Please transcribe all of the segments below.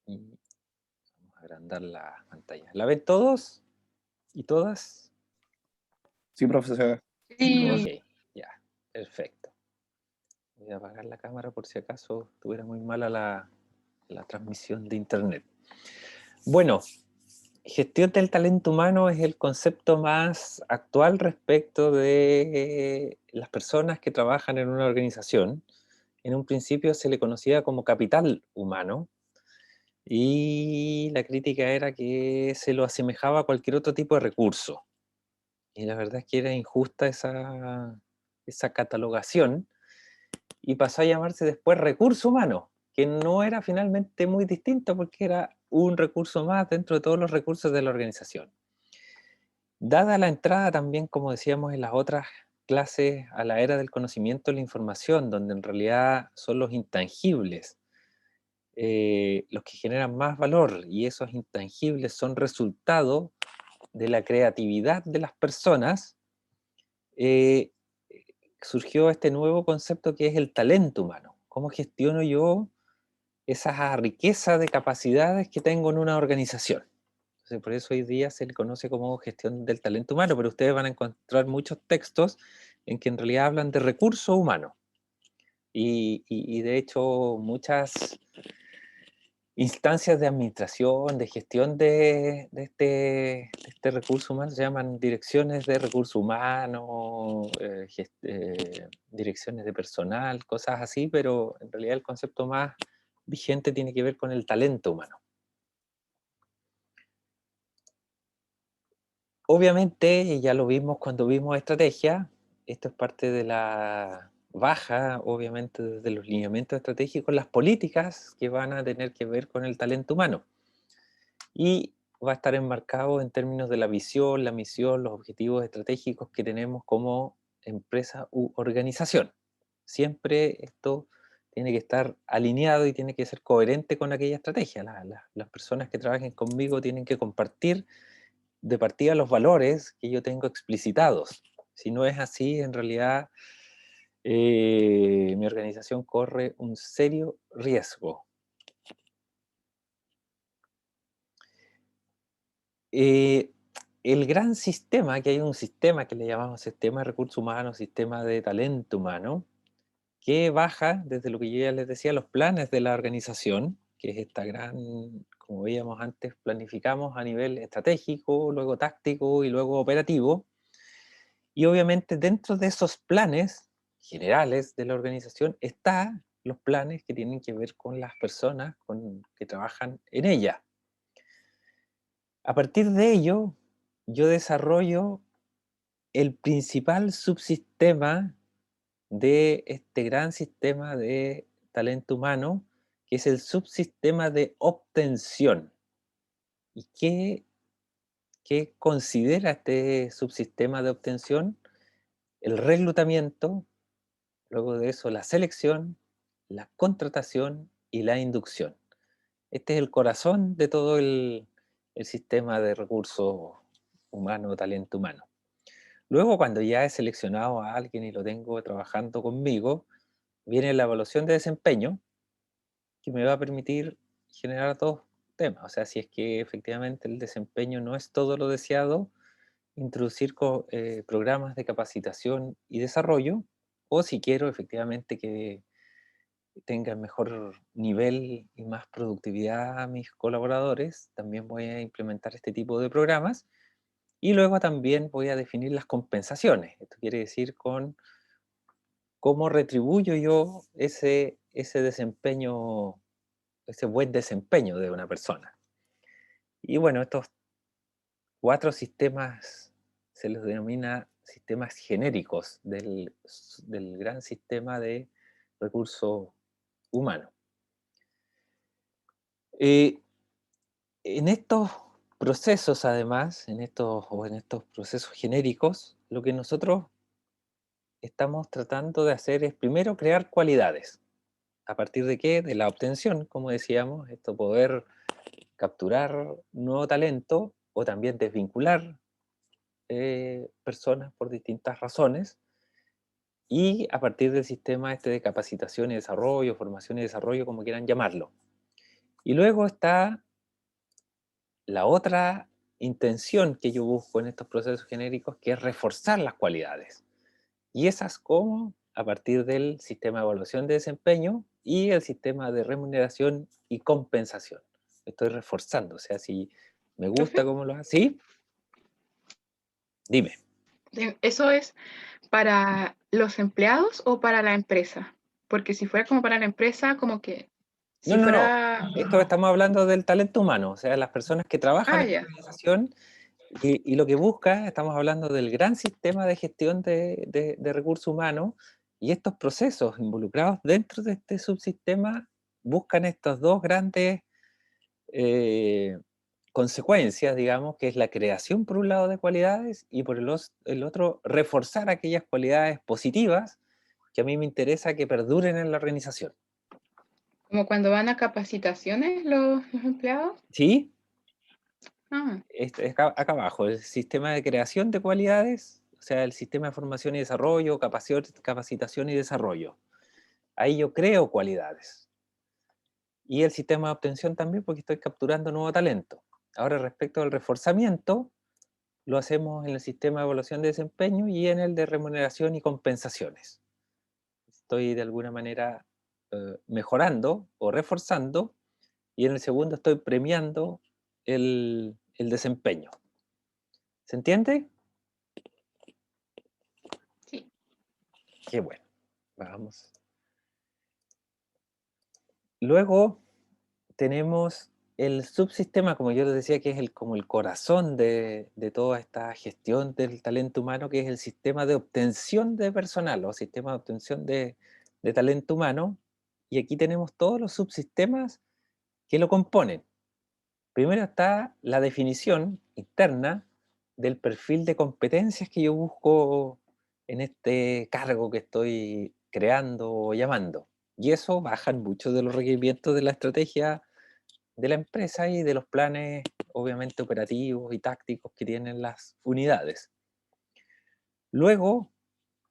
Y vamos a agrandar la pantalla. ¿La ven todos y todas? Sí, profesor. Ok, Sí, ya, perfecto. Voy a apagar la cámara por si acaso estuviera muy mala la transmisión de internet. Bueno, gestión del talento humano es el concepto más actual respecto de las personas que trabajan en una organización. En un principio se le conocía como capital humano y la crítica era que se lo asemejaba a cualquier otro tipo de recurso. Y la verdad es que era injusta esa catalogación y pasó a llamarse después recurso humano, que no era finalmente muy distinto porque era un recurso más dentro de todos los recursos de la organización. Dada la entrada también, como decíamos en las otras clases, a la era del conocimiento de la información, donde en realidad son los intangibles los que generan más valor y esos intangibles son resultado de la creatividad de las personas, eh, surgió este nuevo concepto que es el talento humano. ¿Cómo gestiono yo esa riqueza de capacidades que tengo en una organización? Entonces, por eso hoy día se le conoce como gestión del talento humano, pero ustedes van a encontrar muchos textos en que en realidad hablan de recursos humanos. Y de hecho muchas instancias de administración, de gestión de este recurso humano se llaman direcciones de recursos humanos, direcciones de personal, cosas así, pero en realidad el concepto más vigente tiene que ver con el talento humano. Obviamente, y ya lo vimos cuando vimos estrategia, esto es parte de la baja, obviamente, de los lineamientos estratégicos, las políticas que van a tener que ver con el talento humano. Y va a estar enmarcado en términos de la visión, la misión, los objetivos estratégicos que tenemos como empresa u organización. Siempre esto tiene que estar alineado y tiene que ser coherente con aquella estrategia. Las personas que trabajen conmigo tienen que compartir de partida los valores que yo tengo explicitados. Si no es así, en realidad mi organización corre un serio riesgo. Eh, el gran sistema, que hay un sistema que le llamamos sistema de recursos humanos, sistema de talento humano, que baja desde lo que yo ya les decía, los planes de la organización, que es esta gran, como veíamos antes, planificamos a nivel estratégico, luego táctico y luego operativo. Y obviamente dentro de esos planes generales de la organización están los planes que tienen que ver con las personas que trabajan en ella. A partir de ello, yo desarrollo el principal subsistema de este gran sistema de talento humano, que es el subsistema de obtención. ¿Y qué considera este subsistema de obtención? El reclutamiento, luego de eso la selección, la contratación y la inducción. Este es el corazón de todo el sistema de recursos humanos, talento humano. Luego, cuando ya he seleccionado a alguien y lo tengo trabajando conmigo, viene la evaluación de desempeño, que me va a permitir generar dos temas. O sea, si es que efectivamente el desempeño no es todo lo deseado, introducir programas de capacitación y desarrollo, o si quiero efectivamente que tengan mejor nivel y más productividad a mis colaboradores, también voy a implementar este tipo de programas. Y luego también voy a definir las compensaciones. Esto quiere decir con cómo retribuyo yo ese desempeño, ese buen desempeño de una persona. Y bueno, estos cuatro sistemas se los denomina sistemas genéricos del gran sistema de recursos humanos. Eh, en estos procesos, además, en estos procesos genéricos, lo que nosotros estamos tratando de hacer es primero crear cualidades. ¿A partir de qué? De la obtención, como decíamos, esto poder capturar nuevo talento o también desvincular personas por distintas razones y a partir del sistema este de capacitación y desarrollo, formación y desarrollo, como quieran llamarlo. Y luego está la otra intención que yo busco en estos procesos genéricos, que es reforzar las cualidades. Y esas como a partir del sistema de evaluación de desempeño y el sistema de remuneración y compensación. Estoy reforzando, o sea, si me Profe, gusta cómo lo hace, ¿sí? Dime. ¿eso es para los empleados o para la empresa? Porque si fuera como para la empresa, como que No, si no, no. fuera... Esto estamos hablando del talento humano, o sea, las personas que trabajan Ah, en la ya. organización y lo que busca, estamos hablando del gran sistema de gestión de recursos humanos y estos procesos involucrados dentro de este subsistema buscan estos dos grandes eh, consecuencias, digamos, que es la creación por un lado de cualidades y por el otro reforzar aquellas cualidades positivas que a mí me interesa que perduren en la organización. Como cuando van a capacitaciones los empleados. ¿Sí? Ah, Acá abajo, el sistema de creación de cualidades, o sea, el sistema de formación y desarrollo, capacitación y desarrollo. Ahí yo creo cualidades. Y el sistema de obtención también porque estoy capturando nuevo talento. Ahora, respecto al reforzamiento, lo hacemos en el sistema de evaluación de desempeño y en el de remuneración y compensaciones. Estoy de alguna manera mejorando o reforzando y en el segundo estoy premiando el desempeño. ¿Se entiende? sí. Qué bueno. Vamos. Luego tenemos el subsistema, como yo les decía, que es como el corazón de toda esta gestión del talento humano, que es el sistema de obtención de personal o sistema de obtención de talento humano. Y aquí tenemos todos los subsistemas que lo componen. Primero está la definición interna del perfil de competencias que yo busco en este cargo que estoy creando o llamando. Y eso baja mucho de los requerimientos de la estrategia de la empresa y de los planes, obviamente, operativos y tácticos que tienen las unidades. Luego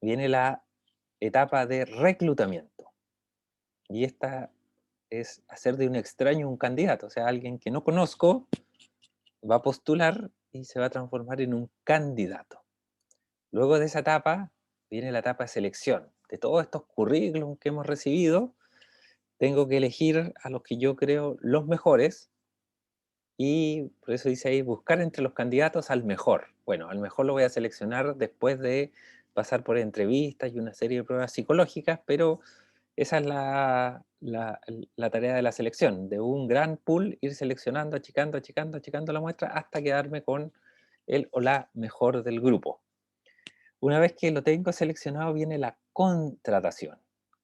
viene la etapa de reclutamiento. Y esta es hacer de un extraño un candidato, o sea, alguien que no conozco va a postular y se va a transformar en un candidato. Luego de esa etapa viene la etapa de selección. De todos estos currículums que hemos recibido, tengo que elegir a los que yo creo los mejores y por eso dice ahí buscar entre los candidatos al mejor. Bueno, al mejor lo voy a seleccionar después de pasar por entrevistas y una serie de pruebas psicológicas, pero esa es la tarea de la selección, de un gran pool, ir seleccionando, achicando, achicando, achicando la muestra hasta quedarme con el o la mejor del grupo. Una vez que lo tengo seleccionado viene la contratación.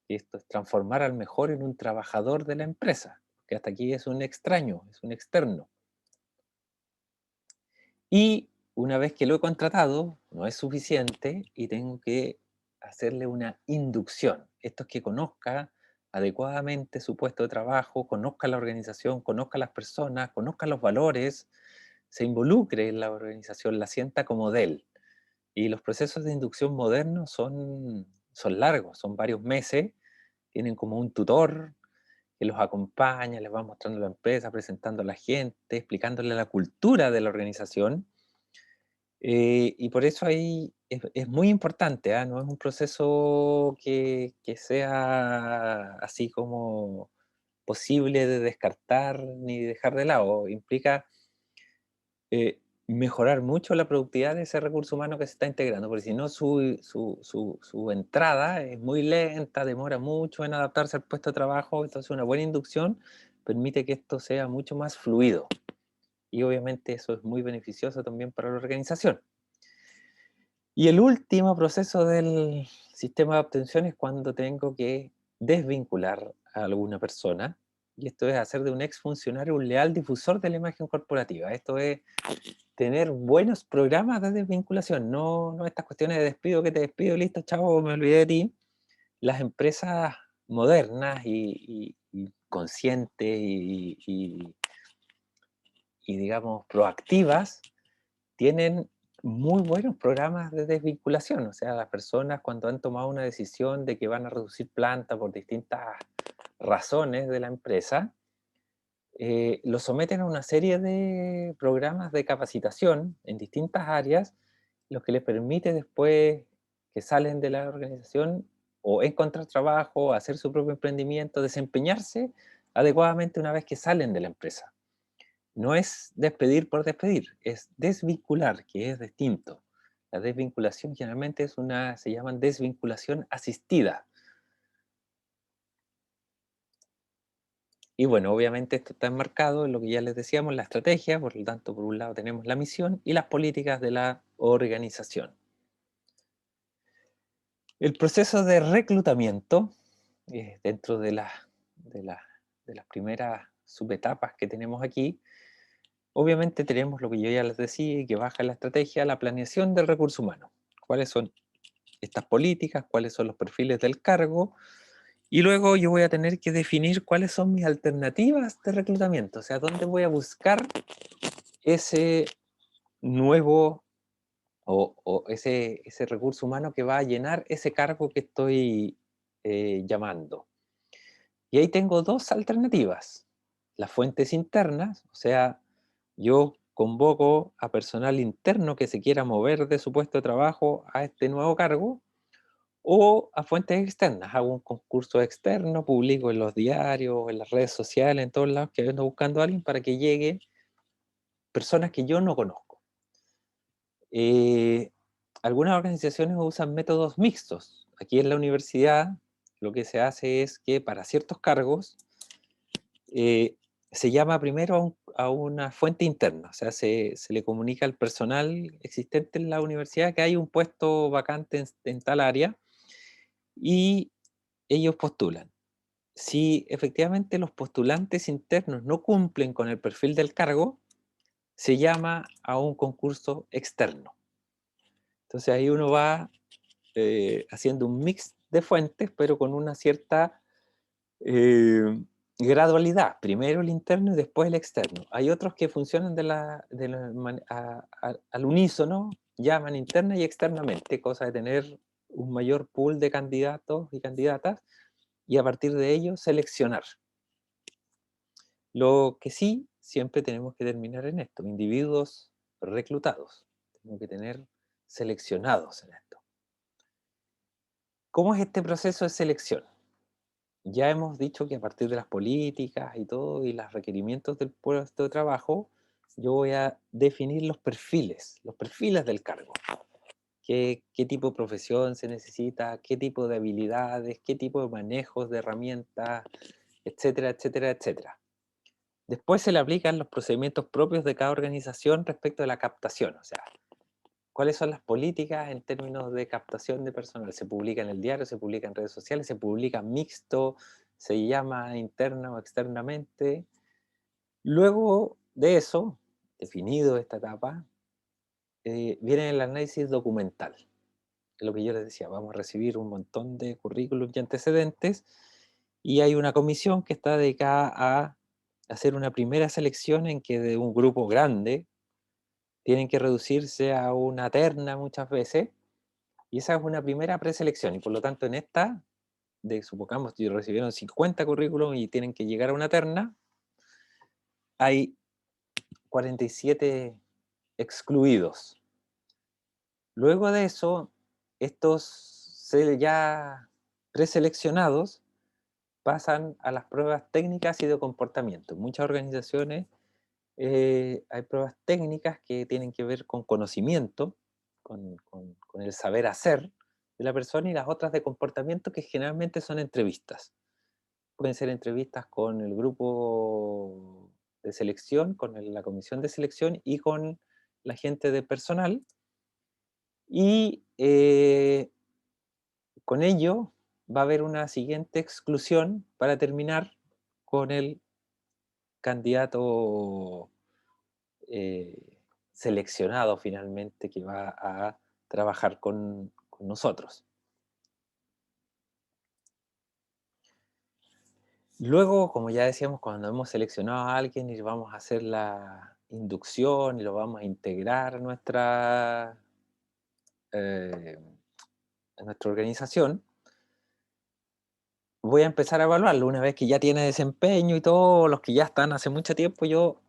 Y esto es transformar al mejor en un trabajador de la empresa, que hasta aquí es un extraño, es un externo. Y una vez que lo he contratado, no es suficiente y tengo que hacerle una inducción. Esto es que conozca adecuadamente su puesto de trabajo, conozca la organización, conozca las personas, conozca los valores, se involucre en la organización, la sienta como de él. Y los procesos de inducción modernos son largos, son varios meses, tienen como un tutor que los acompaña, les va mostrando la empresa, presentando a la gente, explicándole la cultura de la organización y por eso ahí es muy importante, ¿ah? No es un proceso que sea así como posible de descartar ni dejar de lado. Implica mejorar mucho la productividad de ese recurso humano que se está integrando, porque si no su entrada es muy lenta, demora mucho en adaptarse al puesto de trabajo, entonces una buena inducción permite que esto sea mucho más fluido. Y obviamente eso es muy beneficioso también para la organización. Y el último proceso del sistema de obtención es cuando tengo que desvincular a alguna persona, y esto es hacer de un exfuncionario un leal difusor de la imagen corporativa. Esto es tener buenos programas de desvinculación, no estas cuestiones de despido que te despido, listo, chavo, me olvidé de ti. Las empresas modernas y conscientes y digamos proactivas tienen muy buenos programas de desvinculación, o sea, las personas cuando han tomado una decisión de que van a reducir planta por distintas razones de la empresa, lo someten a una serie de programas de capacitación en distintas áreas, lo que les permite después que salen de la organización o encontrar trabajo, hacer su propio emprendimiento, desempeñarse adecuadamente una vez que salen de la empresa. No es despedir por despedir, es desvincular, que es distinto. La desvinculación generalmente se llama desvinculación asistida. Y bueno, obviamente esto está enmarcado en lo que ya les decíamos, la estrategia, por lo tanto, por un lado tenemos la misión y las políticas de la organización. El proceso de reclutamiento, dentro de las primeras subetapas que tenemos aquí, obviamente tenemos lo que yo ya les decía, que baja la estrategia, la planeación del recurso humano. ¿Cuáles son estas políticas? ¿Cuáles son los perfiles del cargo? Y luego yo voy a tener que definir cuáles son mis alternativas de reclutamiento, o sea, dónde voy a buscar ese nuevo o ese recurso humano que va a llenar ese cargo que estoy llamando. Y ahí tengo dos alternativas. Las fuentes internas, o sea, yo convoco a personal interno que se quiera mover de su puesto de trabajo a este nuevo cargo, o a fuentes externas. Hago un concurso externo, publico en los diarios, en las redes sociales, en todos lados, que ando buscando a alguien para que llegue personas que yo no conozco. Eh, Algunas organizaciones usan métodos mixtos. Aquí en la universidad lo que se hace es que para ciertos cargos eh, se llama primero a una fuente interna, o sea, se le comunica al personal existente en la universidad que hay un puesto vacante en tal área y ellos postulan. Si efectivamente los postulantes internos no cumplen con el perfil del cargo, se llama a un concurso externo. Entonces ahí uno va haciendo un mix de fuentes, pero con una cierta gradualidad. Primero el interno y después el externo. Hay otros que funcionan al unísono, llaman interna y externamente, cosa de tener un mayor pool de candidatos y candidatas y a partir de ello seleccionar. Lo que sí, siempre tenemos que terminar en esto, individuos reclutados, tenemos que tener seleccionados en esto. ¿Cómo es este proceso de selección? Ya hemos dicho que a partir de las políticas y todo, y los requerimientos del puesto de trabajo, yo voy a definir los perfiles del cargo. ¿Qué tipo de profesión se necesita? ¿Qué tipo de habilidades? ¿Qué tipo de manejos de herramientas? Etcétera, etcétera, etcétera. Después se le aplican los procedimientos propios de cada organización respecto de la captación, o sea, cuáles son las políticas en términos de captación de personal. Se publica en el diario, se publica en redes sociales, se publica mixto, se llama interna o externamente. Luego de eso, definido esta etapa, viene el análisis documental. Es lo que yo les decía, vamos a recibir un montón de currículums y antecedentes y hay una comisión que está dedicada a hacer una primera selección en que de un grupo grande tienen que reducirse a una terna muchas veces, y esa es una primera preselección, y por lo tanto en esta, supongamos que recibieron 50 currículums y tienen que llegar a una terna, hay 47 excluidos. Luego de eso, estos ya preseleccionados pasan a las pruebas técnicas y de comportamiento. En muchas organizaciones hay pruebas técnicas que tienen que ver con conocimiento, con el saber hacer de la persona, y las otras de comportamiento que generalmente son entrevistas. Pueden ser entrevistas con el grupo de selección, con la comisión de selección y con la gente de personal. Y con ello va a haber una siguiente exclusión para terminar con el candidato eh, seleccionado finalmente que va a trabajar con nosotros. Luego, como ya decíamos, cuando hemos seleccionado a alguien y vamos a hacer la inducción y lo vamos a integrar a nuestra organización, voy a empezar a evaluarlo. Una vez que ya tiene desempeño y todo, los que ya están hace mucho tiempo, yo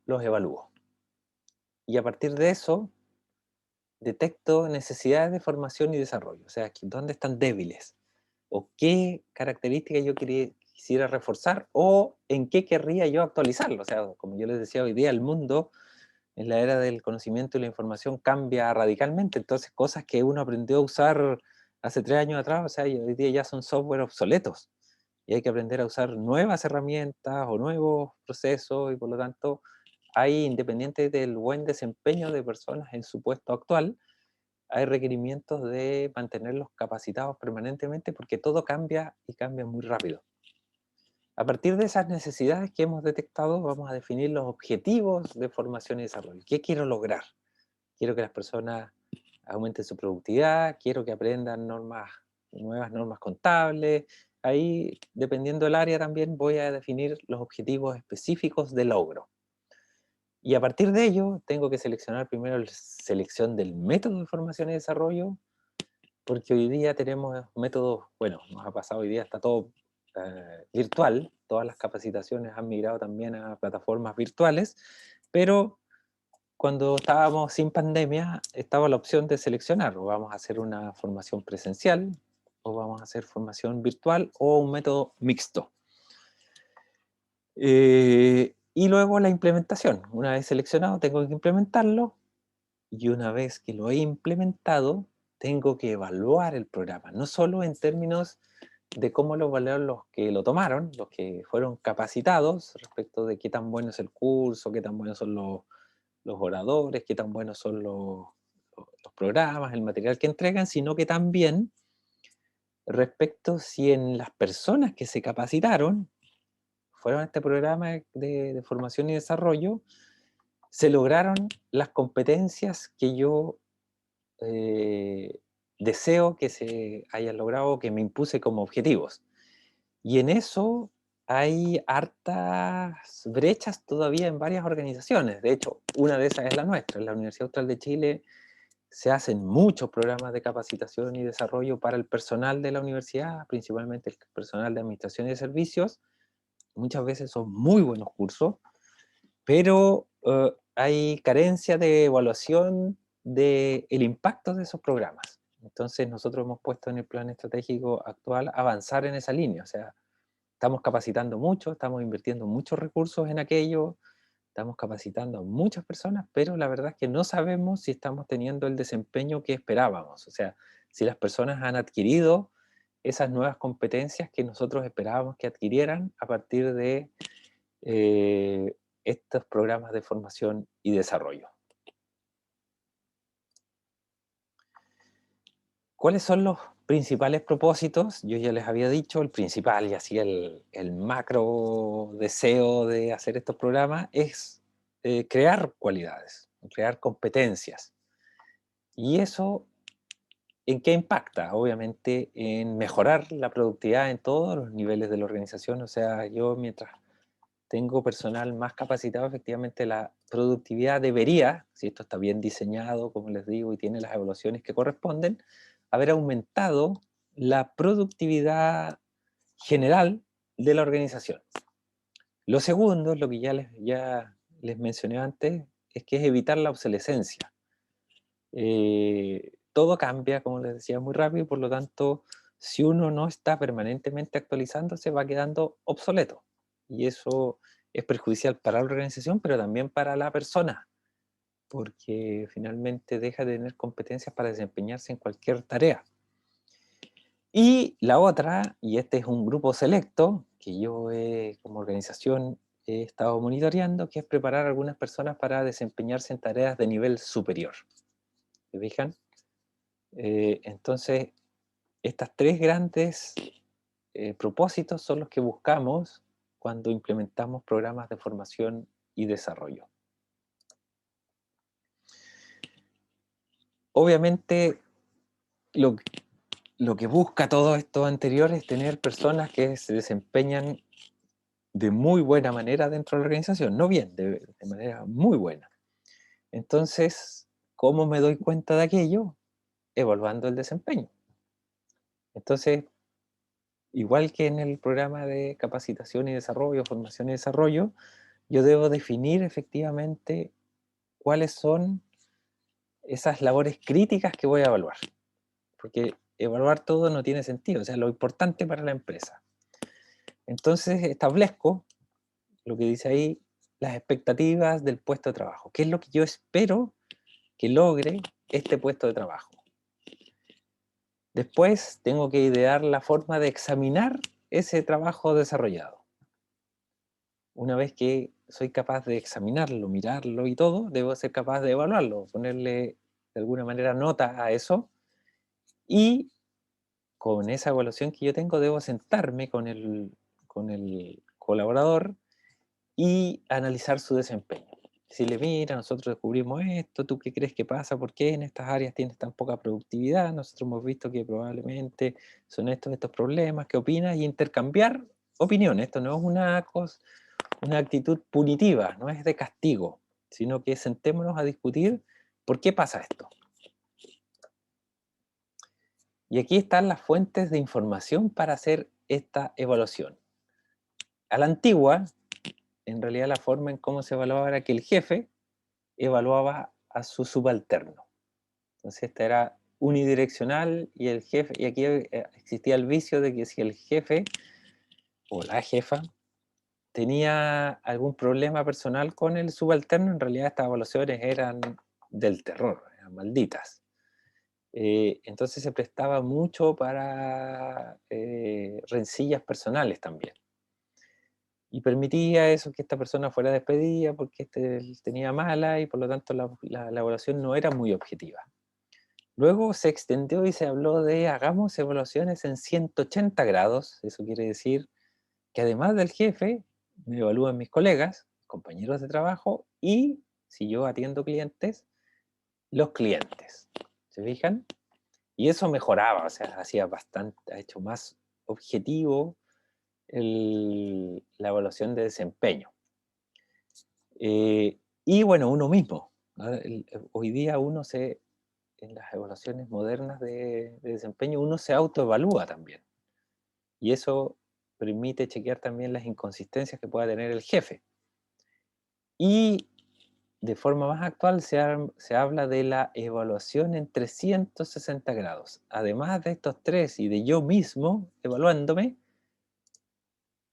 los evalúo. Y a partir de eso, detecto necesidades de formación y desarrollo. O sea, dónde están débiles, o qué características yo quisiera reforzar, o en qué querría yo actualizarlo. O sea, como yo les decía, hoy día el mundo, en la era del conocimiento y la información, cambia radicalmente. Entonces, cosas que uno aprendió a usar hace 3 años atrás, o sea, hoy día ya son software obsoletos. Y hay que aprender a usar nuevas herramientas o nuevos procesos, y por lo tanto, hay, independiente del buen desempeño de personas en su puesto actual, hay requerimientos de mantenerlos capacitados permanentemente, porque todo cambia y cambia muy rápido. A partir de esas necesidades que hemos detectado, vamos a definir los objetivos de formación y desarrollo. ¿Qué quiero lograr? Quiero que las personas aumenten su productividad, quiero que aprendan nuevas normas contables. Ahí, dependiendo del área, también voy a definir los objetivos específicos de logro. Y a partir de ello, tengo que seleccionar primero la selección del método de formación y desarrollo, porque hoy día tenemos métodos, bueno, nos ha pasado hoy día, está todo virtual, todas las capacitaciones han migrado también a plataformas virtuales, pero cuando estábamos sin pandemia, estaba la opción de seleccionar, o vamos a hacer una formación presencial, o vamos a hacer formación virtual, o un método mixto. Y luego la implementación. Una vez seleccionado, tengo que implementarlo, y una vez que lo he implementado, tengo que evaluar el programa, no solo en términos de cómo lo evaluaron los que lo tomaron, los que fueron capacitados, respecto de qué tan bueno es el curso, qué tan buenos son los oradores, qué tan buenos son los programas, el material que entregan, sino que también respecto si en las personas que se capacitaron, fueron a este programa de formación y desarrollo, se lograron las competencias que yo eh, deseo que se hayan logrado, que me impuse como objetivos. Y en eso hay hartas brechas todavía en varias organizaciones. De hecho, una de esas es la nuestra. En la Universidad Austral de Chile se hacen muchos programas de capacitación y desarrollo para el personal de la universidad, principalmente el personal de administración y de servicios. Muchas veces son muy buenos cursos, pero hay carencia de evaluación del impacto de esos programas. Entonces nosotros hemos puesto en el plan estratégico actual avanzar en esa línea. O sea, estamos capacitando mucho, estamos invirtiendo muchos recursos en aquello, estamos capacitando a muchas personas, pero la verdad es que no sabemos si estamos teniendo el desempeño que esperábamos. O sea, si las personas han adquirido esas nuevas competencias que nosotros esperábamos que adquirieran a partir de estos programas de formación y desarrollo. ¿Cuáles son los principales propósitos? Yo ya les había dicho, el principal y así el macro deseo de hacer estos programas es crear cualidades, crear competencias. ¿Y eso en qué impacta? Obviamente en mejorar la productividad en todos los niveles de la organización. O sea, yo mientras tengo personal más capacitado, efectivamente la productividad debería, si esto está bien diseñado, como les digo, y tiene las evaluaciones que corresponden, haber aumentado la productividad general de la organización. Lo segundo, lo que ya les mencioné antes, es que es evitar la obsolescencia. Todo cambia, como les decía, muy rápido, y por lo tanto, si uno no está permanentemente actualizándose, va quedando obsoleto. Y eso es perjudicial para la organización, pero también para la persona, porque finalmente deja de tener competencias para desempeñarse en cualquier tarea. Y la otra, y este es un grupo selecto, que yo como organización he estado monitoreando, que es preparar a algunas personas para desempeñarse en tareas de nivel superior. ¿Se fijan? Entonces, estas tres grandes propósitos son los que buscamos cuando implementamos programas de formación y desarrollo. Obviamente, lo que busca todo esto anterior es tener personas que se desempeñan de muy buena manera dentro de la organización, no bien, de manera muy buena. Entonces, ¿cómo me doy cuenta de aquello? Evaluando el desempeño. Entonces, igual que en el programa de capacitación y desarrollo, formación y desarrollo, yo debo definir efectivamente cuáles son esas labores críticas que voy a evaluar. Porque evaluar todo no tiene sentido, o sea, lo importante para la empresa. Entonces establezco, lo que dice ahí, las expectativas del puesto de trabajo. ¿Qué es lo que yo espero que logre este puesto de trabajo? Después tengo que idear la forma de examinar ese trabajo desarrollado. Una vez que soy capaz de examinarlo, mirarlo y todo, debo ser capaz de evaluarlo, ponerle de alguna manera nota a eso, y con esa evaluación que yo tengo debo sentarme con el colaborador y analizar su desempeño. Decirle, mira, nosotros descubrimos esto, ¿tú qué crees que pasa? ¿Por qué en estas áreas tienes tan poca productividad? Nosotros hemos visto que probablemente son estos problemas, ¿qué opinas? Y intercambiar opiniones. Esto no es una actitud punitiva, no es de castigo, sino que sentémonos a discutir por qué pasa esto. Y aquí están las fuentes de información para hacer esta evaluación. A la antigua, en realidad la forma en cómo se evaluaba era que el jefe evaluaba a su subalterno. Entonces esta era unidireccional y el jefe, y aquí existía el vicio de que si el jefe o la jefa tenía algún problema personal con el subalterno, en realidad estas evaluaciones eran del terror, eran malditas. Entonces se prestaba mucho para rencillas personales también. Y permitía eso, que esta persona fuera despedida porque tenía mala y por lo tanto la evaluación no era muy objetiva. Luego se extendió y se habló de hagamos evaluaciones en 180 grados. Eso quiere decir que además del jefe, me evalúan mis colegas, compañeros de trabajo y, si yo atiendo clientes, los clientes. ¿Se fijan? Y eso mejoraba, o sea, hacía bastante, ha hecho más objetivo la evaluación de desempeño. Y bueno, uno mismo. Hoy día en las evaluaciones modernas de desempeño, uno se autoevalúa también. Y eso permite chequear también las inconsistencias que pueda tener el jefe. Y de forma más actual se habla de la evaluación en 360 grados. Además de estos tres y de yo mismo evaluándome,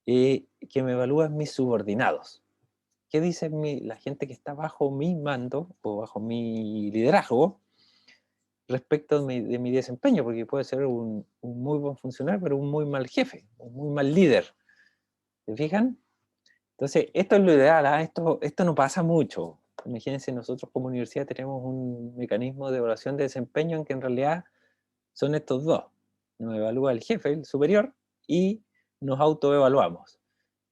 que me evalúan mis subordinados. ¿Qué dice la gente que está bajo mi mando o bajo mi liderazgo respecto de mi desempeño? Porque puede ser un muy buen funcionario, pero un muy mal jefe, un muy mal líder. ¿Se fijan? Entonces, esto es lo ideal, ¿eh? Esto no pasa mucho. Imagínense, nosotros como universidad tenemos un mecanismo de evaluación de desempeño en que en realidad son estos dos. Nos evalúa el jefe, el superior, y nos autoevaluamos.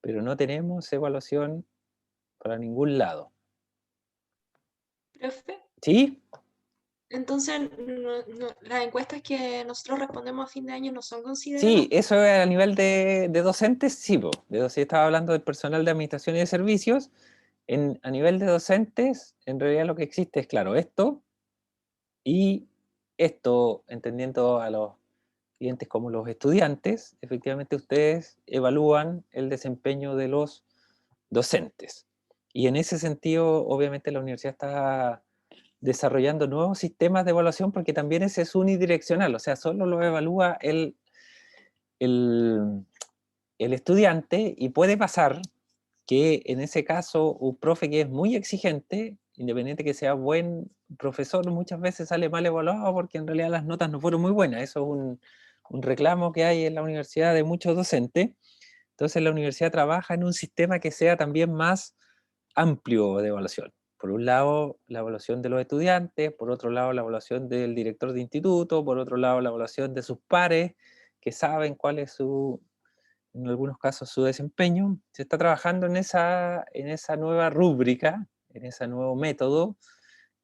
Pero no tenemos evaluación para ningún lado. Profe, ¿Sí? entonces las encuestas que nosotros respondemos a fin de año no son consideradas. Sí, eso a nivel de docentes, sí, si estaba hablando del personal de administración y de servicios, a nivel de docentes, en realidad lo que existe es, claro, esto, y esto, entendiendo a los clientes como los estudiantes, efectivamente ustedes evalúan el desempeño de los docentes. Y en ese sentido, obviamente la universidad está desarrollando nuevos sistemas de evaluación porque también ese es unidireccional, o sea, solo lo evalúa el, el estudiante, y puede pasar que en ese caso un profe que es muy exigente, independiente que sea buen profesor, muchas veces sale mal evaluado porque en realidad las notas no fueron muy buenas. Eso es un reclamo que hay en la universidad de muchos docentes. Entonces la universidad trabaja en un sistema que sea también más amplio de evaluación. Por un lado, la evaluación de los estudiantes, por otro lado, la evaluación del director de instituto, por otro lado, la evaluación de sus pares, que saben cuál es en algunos casos, su desempeño. Se está trabajando en esa nueva rúbrica, en ese nuevo método,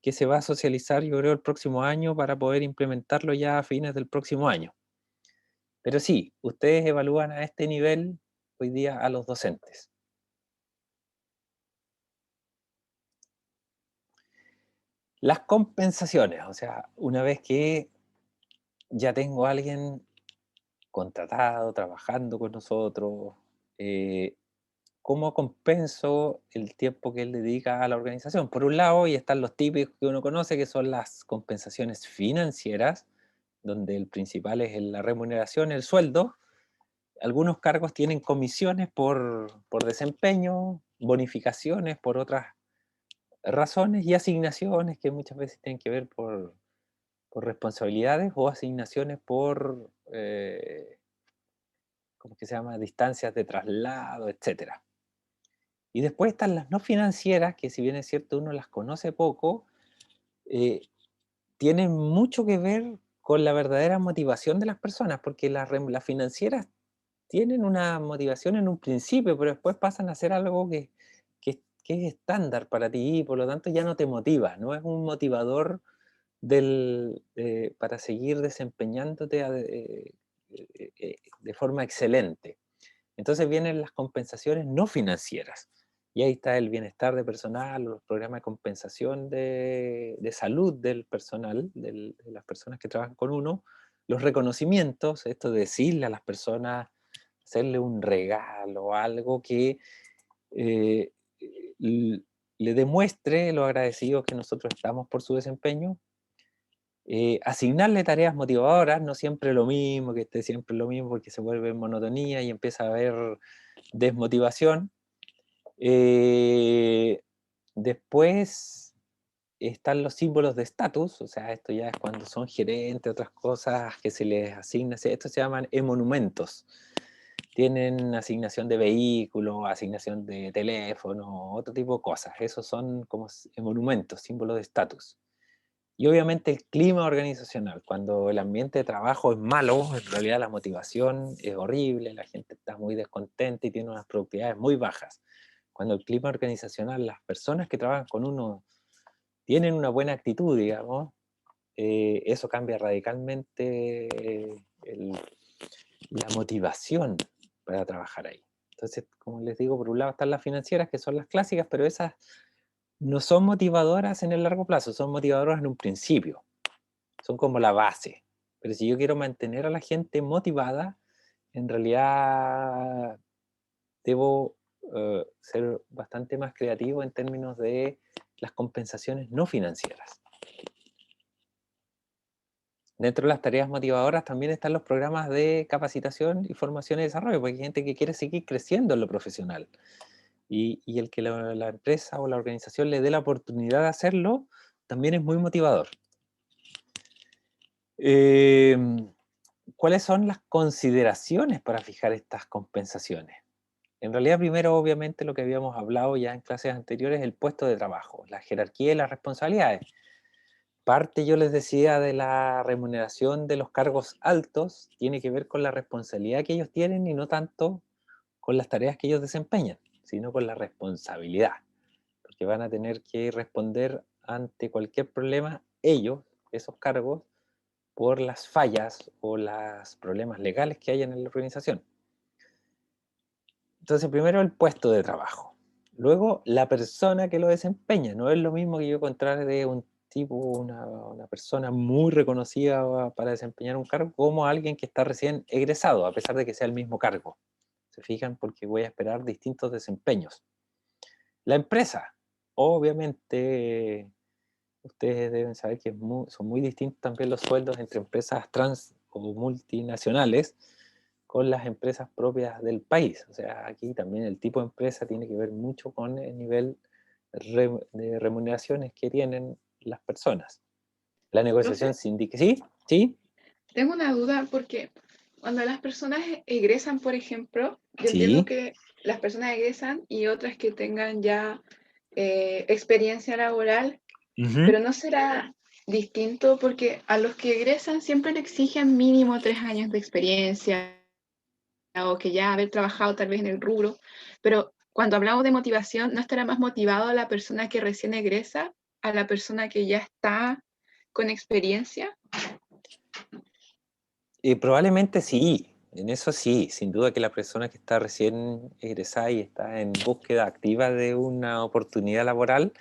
que se va a socializar, yo creo, el próximo año para poder implementarlo ya a fines del próximo año. Pero sí, ustedes evalúan a este nivel hoy día a los docentes. Las compensaciones, o sea, una vez que ya tengo a alguien contratado, trabajando con nosotros, ¿cómo compenso el tiempo que él dedica a la organización? Por un lado, y están los típicos que uno conoce, que son las compensaciones financieras, donde el principal es la remuneración, el sueldo. Algunos cargos tienen comisiones por desempeño, bonificaciones por otras razones y asignaciones que muchas veces tienen que ver por responsabilidades o asignaciones por, ¿cómo es que se llama? Distancias de traslado, etcétera. Y después están las no financieras, que si bien es cierto uno las conoce poco, eh, tienen mucho que ver con la verdadera motivación de las personas, porque las financieras tienen una motivación en un principio, pero después pasan a ser algo que es estándar para ti y por lo tanto ya no te motiva, no es un motivador para seguir desempeñándote de forma excelente. Entonces vienen las compensaciones no financieras. Y ahí está el bienestar de personal, los programas de compensación de salud del personal, de las personas que trabajan con uno, los reconocimientos, esto de decirle a las personas, hacerle un regalo, algo que eh, le demuestre lo agradecidos que nosotros estamos por su desempeño. Asignarle tareas motivadoras, no siempre lo mismo, que esté siempre lo mismo, porque se vuelve monotonía y empieza a haber desmotivación. Después están los símbolos de estatus, o sea, esto ya es cuando son gerentes, otras cosas que se les asigna, estos se llaman emonumentos. Tienen asignación de vehículo, asignación de teléfono, otro tipo de cosas. Esos son como emonumentos, símbolos de estatus. Y obviamente el clima organizacional, cuando el ambiente de trabajo es malo, en realidad la motivación es horrible, la gente está muy descontenta y tiene unas productividades muy bajas. Cuando el clima organizacional, las personas que trabajan con uno tienen una buena actitud, digamos, eso cambia radicalmente la motivación para trabajar ahí. Entonces, como les digo, por un lado están las financieras, que son las clásicas, pero esas no son motivadoras en el largo plazo, son motivadoras en un principio, son como la base. Pero si yo quiero mantener a la gente motivada, en realidad debo ser bastante más creativo en términos de las compensaciones no financieras. Dentro de las tareas motivadoras también están los programas de capacitación y formación y desarrollo, porque hay gente que quiere seguir creciendo en lo profesional. Y el que la empresa o la organización le dé la oportunidad de hacerlo, también es muy motivador. ¿Cuáles son las consideraciones para fijar estas compensaciones? En realidad, primero, obviamente, lo que habíamos hablado ya en clases anteriores, el puesto de trabajo, la jerarquía y las responsabilidades. Parte, yo les decía, de la remuneración de los cargos altos tiene que ver con la responsabilidad que ellos tienen y no tanto con las tareas que ellos desempeñan, sino con la responsabilidad, porque van a tener que responder ante cualquier problema ellos, esos cargos, por las fallas o los problemas legales que hay en la organización. Entonces, primero el puesto de trabajo. Luego, la persona que lo desempeña. No es lo mismo que yo encontrar de un tipo, una persona muy reconocida para desempeñar un cargo, como alguien que está recién egresado, a pesar de que sea el mismo cargo. ¿Se fijan? Porque voy a esperar distintos desempeños. La empresa. Obviamente, ustedes deben saber que son muy distintos también los sueldos entre empresas trans o multinacionales con las empresas propias del país. O sea, aquí también el tipo de empresa tiene que ver mucho con el nivel de remuneraciones que tienen las personas. La negociación Profe, sindical. ¿Sí? ¿Sí? tengo una duda porque cuando las personas egresan, por ejemplo, yo entiendo Sí. que las personas egresan y otras que tengan ya experiencia laboral, pero ¿no será distinto? Porque a los que egresan siempre le exigen mínimo 3 años de experiencia o que ya haber trabajado tal vez en el rubro, pero cuando hablamos de motivación, ¿no estará más motivado la persona que recién egresa a la persona que ya está con experiencia? Probablemente sí, en eso sí, sin duda que la persona que está recién egresada y está en búsqueda activa de una oportunidad laboral,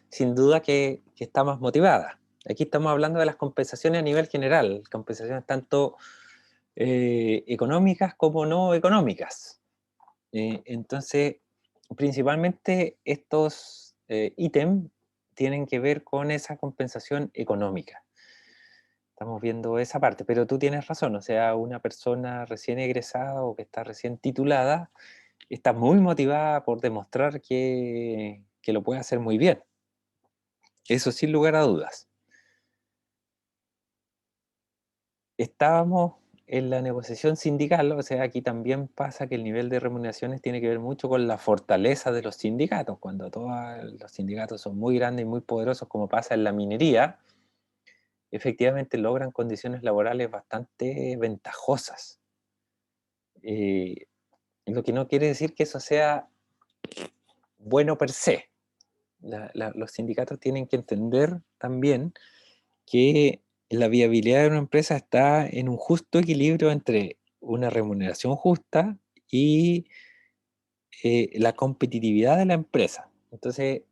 sin duda que está más motivada. Aquí estamos hablando de las compensaciones a nivel general, compensaciones tanto económicas como no económicas. Entonces, principalmente estos ítems tienen que ver con esa compensación económica. Estamos viendo esa parte, pero tú tienes razón, o sea, una persona recién egresada o que está recién titulada está muy motivada por demostrar que lo puede hacer muy bien. Eso sin lugar a dudas. Estábamos en la negociación sindical, o sea, aquí también pasa que el nivel de remuneraciones tiene que ver mucho con la fortaleza de los sindicatos. Cuando todos los sindicatos son muy grandes y muy poderosos, como pasa en la minería, efectivamente logran condiciones laborales bastante ventajosas. Lo que no quiere decir que eso sea bueno per se. Los sindicatos tienen que entender también que la viabilidad de una empresa está en un justo equilibrio entre una remuneración justa y la competitividad de la empresa. Entonces,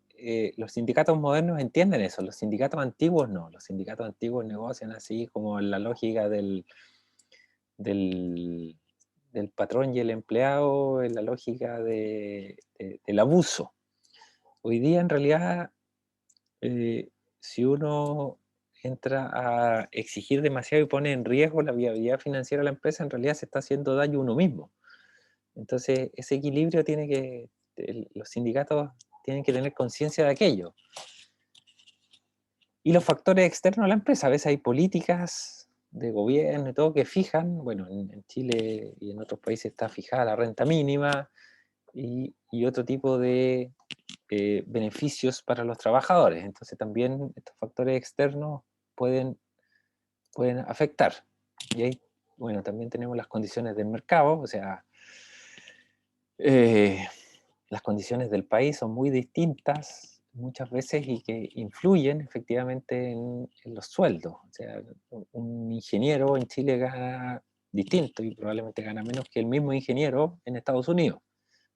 los sindicatos modernos entienden eso, los sindicatos antiguos no. Los sindicatos antiguos negocian así como en la lógica del, del patrón y el empleado, en la lógica del abuso. Hoy día, en realidad, si uno entra a exigir demasiado y pone en riesgo la viabilidad financiera de la empresa, en realidad se está haciendo daño a uno mismo. Entonces, ese equilibrio tiene que, los sindicatos tienen que tener conciencia de aquello. Y los factores externos a la empresa, a veces hay políticas de gobierno y todo que fijan, bueno, en Chile y en otros países está fijada la renta mínima y otro tipo de beneficios para los trabajadores. Entonces también estos factores externos pueden afectar. Y ahí, bueno, también tenemos las condiciones del mercado, o sea, las condiciones del país son muy distintas muchas veces y que influyen efectivamente en los sueldos. O sea, un ingeniero en Chile gana distinto y probablemente gana menos que el mismo ingeniero en Estados Unidos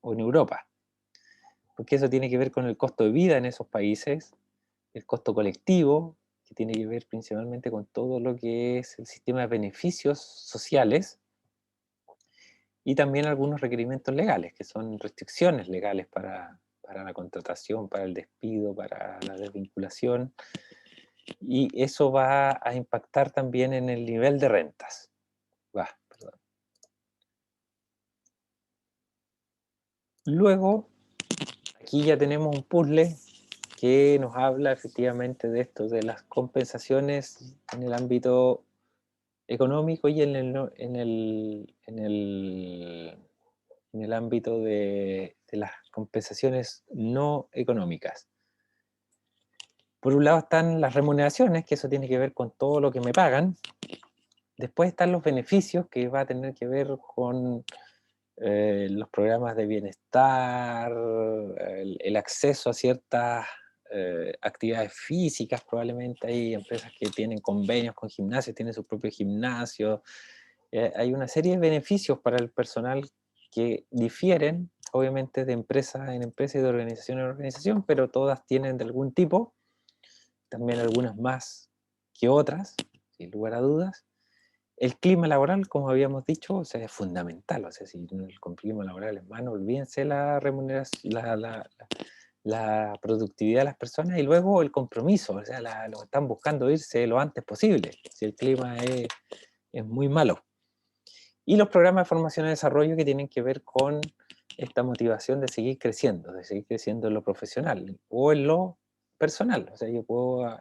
o en Europa. Porque eso tiene que ver con el costo de vida en esos países, el costo colectivo, que tiene que ver principalmente con todo lo que es el sistema de beneficios sociales, y también algunos requerimientos legales, que son restricciones legales para la contratación, para el despido, para la desvinculación, y eso va a impactar también en el nivel de rentas. Perdón. Luego, aquí ya tenemos un puzzle que nos habla efectivamente de esto, de las compensaciones en el ámbito económico y en el ámbito de las compensaciones no económicas. Por un lado están las remuneraciones, que eso tiene que ver con todo lo que me pagan. Después están los beneficios, que va a tener que ver con los programas de bienestar, el acceso a ciertas actividades físicas. Probablemente hay empresas que tienen convenios con gimnasios, tienen su propio gimnasio. Hay una serie de beneficios para el personal que difieren, obviamente, de empresa en empresa y de organización en organización, pero todas tienen de algún tipo, también algunas más que otras, sin lugar a dudas. El clima laboral, como habíamos dicho, o sea, es fundamental. O sea, si el clima laboral es malo, olvídense la remuneración, la productividad de las personas, y luego el compromiso. O sea, lo están buscando irse lo antes posible, si el clima es muy malo. Y los programas de formación y desarrollo, que tienen que ver con esta motivación de seguir creciendo en lo profesional o en lo personal. O sea, yo puedo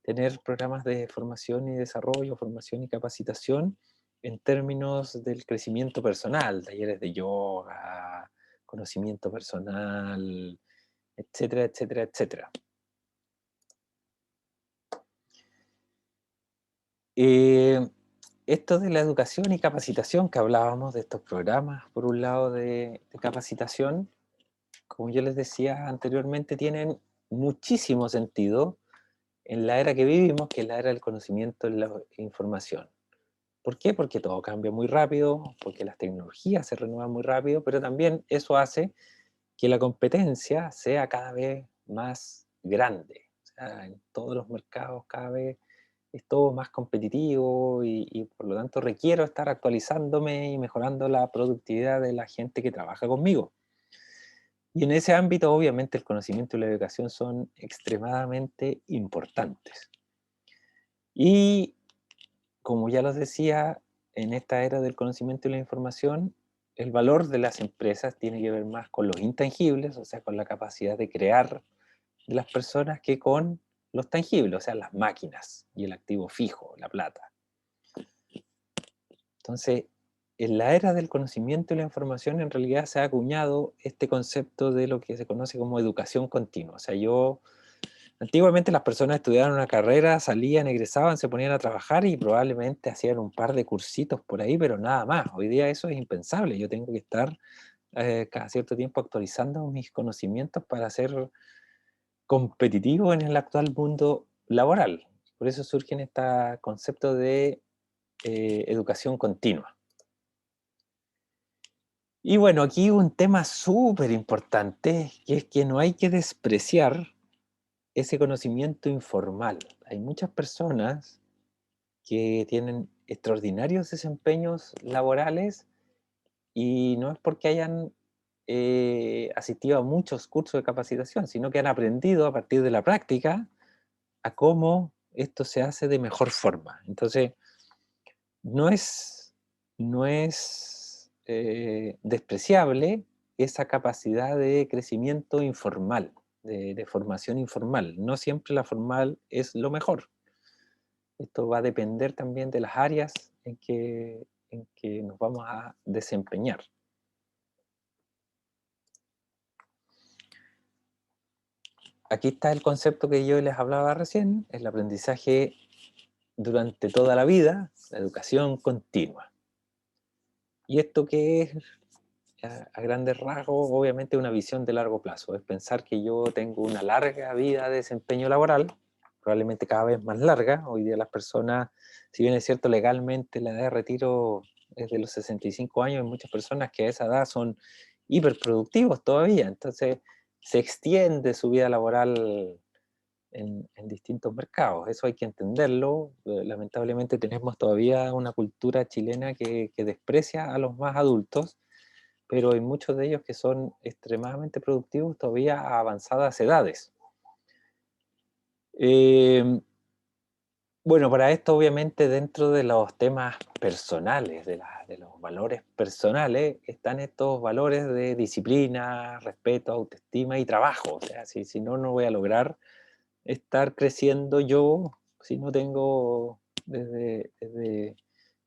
tener programas de formación y desarrollo, formación y capacitación en términos del crecimiento personal, talleres de yoga, conocimiento personal, etcétera, etcétera, etcétera. Esto de la educación y capacitación, que hablábamos de estos programas, por un lado de capacitación, como yo les decía anteriormente, tienen muchísimo sentido en la era que vivimos, que es la era del conocimiento y la información. ¿Por qué? Porque todo cambia muy rápido, porque las tecnologías se renuevan muy rápido, pero también eso hace que la competencia sea cada vez más grande. O sea, en todos los mercados cada vez es todo más competitivo y por lo tanto requiero estar actualizándome y mejorando la productividad de la gente que trabaja conmigo. Y en ese ámbito, obviamente, el conocimiento y la educación son extremadamente importantes. Y como ya los decía, en esta era del conocimiento y la información, el valor de las empresas tiene que ver más con los intangibles, o sea, con la capacidad de crear de las personas, que con los tangibles, o sea, las máquinas y el activo fijo, la plata. Entonces, en la era del conocimiento y la información, en realidad se ha acuñado este concepto de lo que se conoce como educación continua. O sea, antiguamente las personas estudiaban una carrera, salían, egresaban, se ponían a trabajar y probablemente hacían un par de cursitos por ahí, pero nada más. Hoy día eso es impensable. Yo tengo que estar cada cierto tiempo actualizando mis conocimientos para ser competitivo en el actual mundo laboral. Por eso surge este concepto de educación continua. Y bueno, aquí un tema súper importante, que es que no hay que despreciar ese conocimiento informal. Hay muchas personas que tienen extraordinarios desempeños laborales y no es porque hayan asistido a muchos cursos de capacitación, sino que han aprendido a partir de la práctica a cómo esto se hace de mejor forma. Entonces, no es despreciable esa capacidad de crecimiento informal, de formación informal. No siempre la formal es lo mejor. Esto va a depender también de las áreas en que nos vamos a desempeñar. Aquí está el concepto que yo les hablaba recién, el aprendizaje durante toda la vida, la educación continua. ¿Y esto qué es? A grandes rasgos, obviamente una visión de largo plazo, es pensar que yo tengo una larga vida de desempeño laboral, probablemente cada vez más larga. Hoy día las personas, si bien es cierto legalmente la edad de retiro es de los 65 años, hay muchas personas que a esa edad son hiperproductivos todavía, entonces se extiende su vida laboral en distintos mercados. Eso hay que entenderlo. Lamentablemente tenemos todavía una cultura chilena que desprecia a los más adultos, pero hay muchos de ellos que son extremadamente productivos todavía a avanzadas edades. Bueno, para esto obviamente dentro de los temas personales, de los valores personales, están estos valores de disciplina, respeto, autoestima y trabajo. O sea, si no, no voy a lograr estar creciendo yo si no tengo desde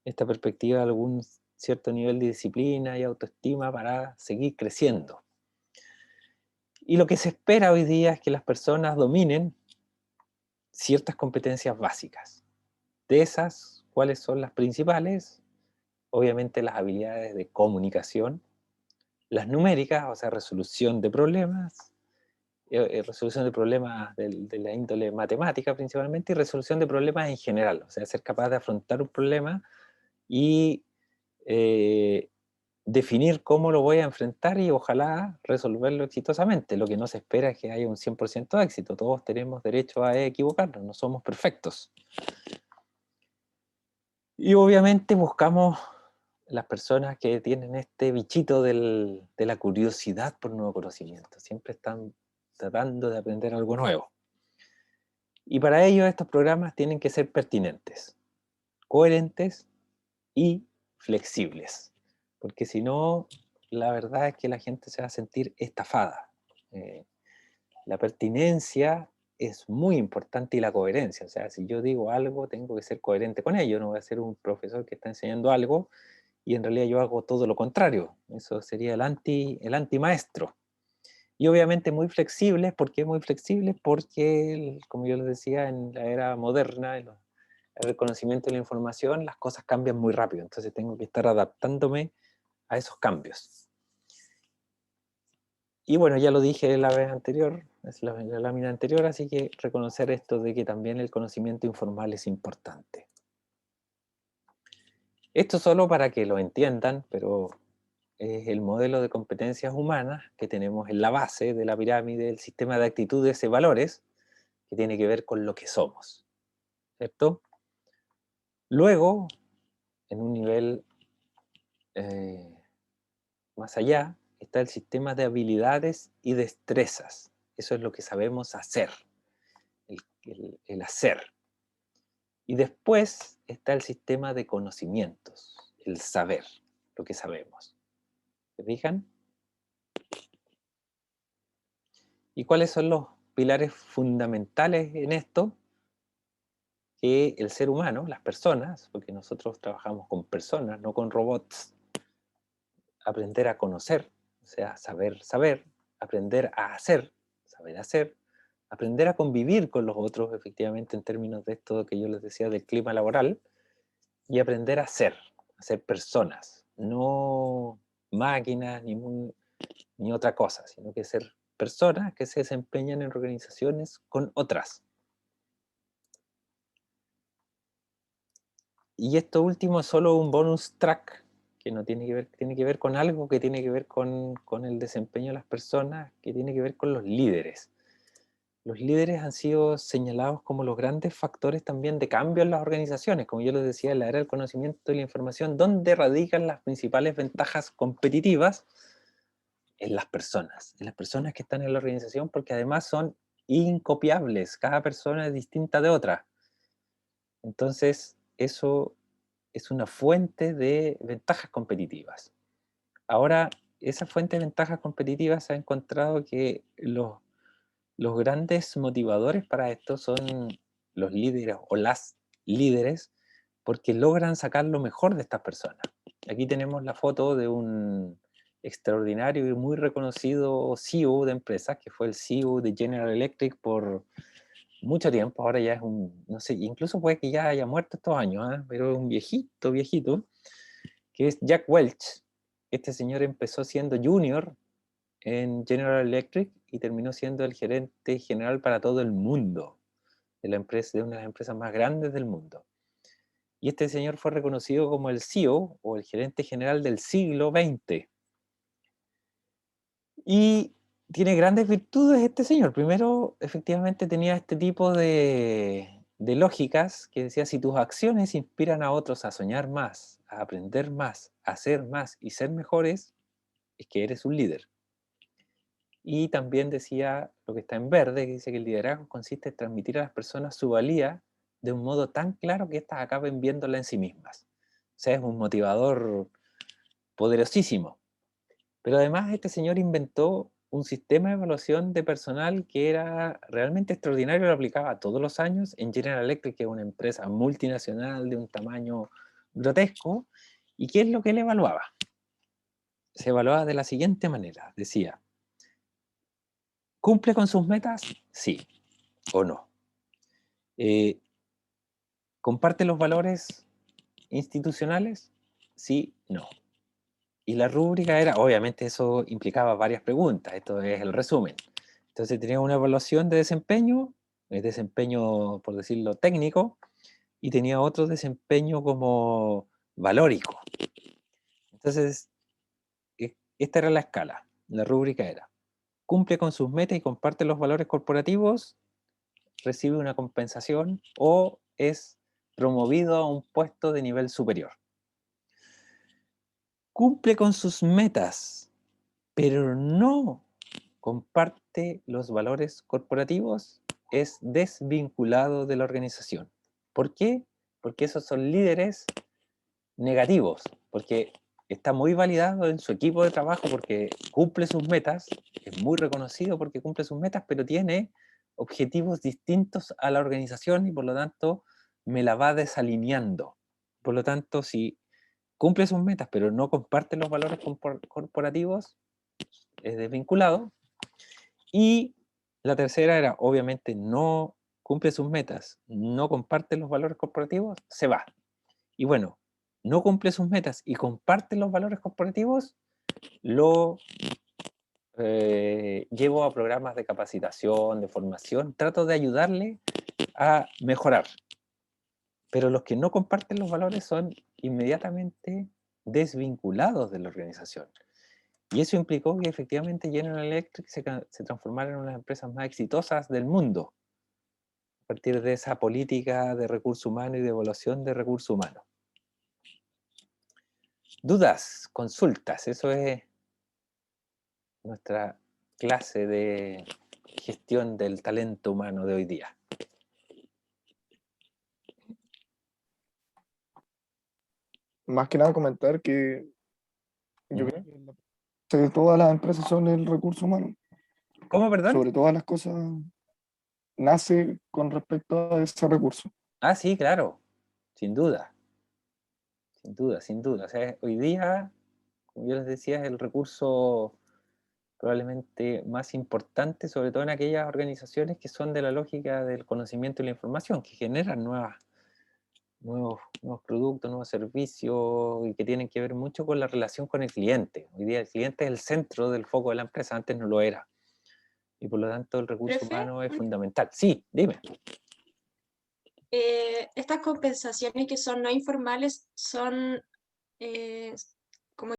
esta perspectiva algún cierto nivel de disciplina y autoestima para seguir creciendo. Y lo que se espera hoy día es que las personas dominen ciertas competencias básicas. De esas, ¿cuáles son las principales? Obviamente las habilidades de comunicación, las numéricas, o sea, resolución de problemas, resolución de problemas de la índole matemática principalmente, y resolución de problemas en general, o sea, ser capaz de afrontar un problema y definir cómo lo voy a enfrentar y ojalá resolverlo exitosamente. Lo que no se espera es que haya un 100% de éxito. Todos tenemos derecho a equivocarnos, no somos perfectos. Y obviamente buscamos las personas que tienen este bichito de la curiosidad por nuevo conocimiento. Siempre están tratando de aprender algo nuevo. Y para ello estos programas tienen que ser pertinentes, coherentes y flexibles. Porque si no, la verdad es que la gente se va a sentir estafada. La pertinencia es muy importante y la coherencia. O sea, si yo digo algo, tengo que ser coherente con ello. No voy a ser un profesor que está enseñando algo y en realidad yo hago todo lo contrario. Eso sería el anti-maestro. Y obviamente muy flexibles. ¿Por qué muy flexibles? Porque, como yo les decía, en la era moderna, el conocimiento de la información, las cosas cambian muy rápido. Entonces tengo que estar adaptándome a esos cambios. Y bueno, ya lo dije la vez anterior, es la lámina anterior, así que reconocer esto de que también el conocimiento informal es importante. Esto solo para que lo entiendan, pero es el modelo de competencias humanas que tenemos en la base de la pirámide del sistema de actitudes y valores, que tiene que ver con lo que somos, ¿cierto? Luego, en un nivel más allá, está el sistema de habilidades y destrezas. Eso es lo que sabemos hacer, el hacer. Y después está el sistema de conocimientos, el saber, lo que sabemos. ¿Se fijan? ¿Y cuáles son los pilares fundamentales en esto? Que el ser humano, las personas, porque nosotros trabajamos con personas, no con robots, aprender a conocer, o sea, saber, aprender a hacer, saber hacer, aprender a convivir con los otros, efectivamente, en términos de esto que yo les decía del clima laboral, y aprender a ser personas, no máquinas ni otra cosa, sino que ser personas que se desempeñan en organizaciones con otras. Y esto último es solo un bonus track, que no tiene que ver con algo que tiene que ver con el desempeño de las personas, que tiene que ver con los líderes. Los líderes han sido señalados como los grandes factores también de cambio en las organizaciones. Como yo les decía, en la era del conocimiento y la información, ¿dónde radican las principales ventajas competitivas? En las personas que están en la organización, porque además son incopiables, cada persona es distinta de otra. Entonces, eso es una fuente de ventajas competitivas. Ahora, esa fuente de ventajas competitivas se ha encontrado que los grandes motivadores para esto son los líderes o las líderes, porque logran sacar lo mejor de estas personas. Aquí tenemos la foto de un extraordinario y muy reconocido CEO de empresas, que fue el CEO de General Electric por mucho tiempo. Ahora ya es no sé, incluso puede que ya haya muerto estos años, pero es un viejito, que es Jack Welch. Este señor empezó siendo junior en General Electric y terminó siendo el gerente general para todo el mundo de la empresa, de una de las empresas más grandes del mundo. Y este señor fue reconocido como el CEO o el gerente general del siglo XX. Y tiene grandes virtudes este señor. Primero, efectivamente tenía este tipo de lógicas que decía, si tus acciones inspiran a otros a soñar más, a aprender más, a hacer más y ser mejores, es que eres un líder. Y también decía lo que está en verde, que dice que el liderazgo consiste en transmitir a las personas su valía de un modo tan claro que éstas acaben viéndola en sí mismas. O sea, es un motivador poderosísimo. Pero además este señor inventó un sistema de evaluación de personal que era realmente extraordinario, lo aplicaba todos los años en General Electric, que es una empresa multinacional de un tamaño grotesco. ¿Y qué es lo que él evaluaba? Se evaluaba de la siguiente manera, decía, ¿cumple con sus metas? Sí o no. ¿Comparte los valores institucionales? Sí, no. Y la rúbrica era, obviamente eso implicaba varias preguntas, esto es el resumen. Entonces tenía una evaluación de desempeño, el desempeño, por decirlo, técnico, y tenía otro desempeño como valórico. Entonces, esta era la escala, la rúbrica era, cumple con sus metas y comparte los valores corporativos, recibe una compensación o es promovido a un puesto de nivel superior. Cumple con sus metas, pero no comparte los valores corporativos, es desvinculado de la organización. ¿Por qué? Porque esos son líderes negativos, porque está muy validado en su equipo de trabajo porque cumple sus metas, es muy reconocido porque cumple sus metas, pero tiene objetivos distintos a la organización y por lo tanto me la va desalineando. Por lo tanto, si cumple sus metas pero no comparte los valores corporativos, es desvinculado. Y la tercera era, obviamente, no cumple sus metas, no comparte los valores corporativos, se va. Y bueno, no cumple sus metas y comparte los valores corporativos, lo llevo a programas de capacitación, de formación, trato de ayudarle a mejorar. Pero los que no comparten los valores son inmediatamente desvinculados de la organización. Y eso implicó que efectivamente General Electric se transformara en una de las empresas más exitosas del mundo. a partir de esa política de recursos humanos y de evaluación de recursos humanos. Dudas, consultas, eso es nuestra clase de gestión del talento humano de hoy día. Más que nada comentar que yo Ujú. creo que la base de todas las empresas son el recurso humano. ¿Cómo, perdón? Sobre todas las cosas nace con respecto a ese recurso. Ah, sí, claro, sin duda. Sin duda, sin duda. O sea, hoy día, como yo les decía, es el recurso probablemente más importante, sobre todo en aquellas organizaciones que son de la lógica del conocimiento y la información, que generan nuevos productos, nuevos servicios y que tienen que ver mucho con la relación con el cliente. Hoy día el cliente es el centro del foco de la empresa, antes no lo era. Y por lo tanto el recurso Profe, humano es fundamental. Sí, dime. estas compensaciones que son no informales son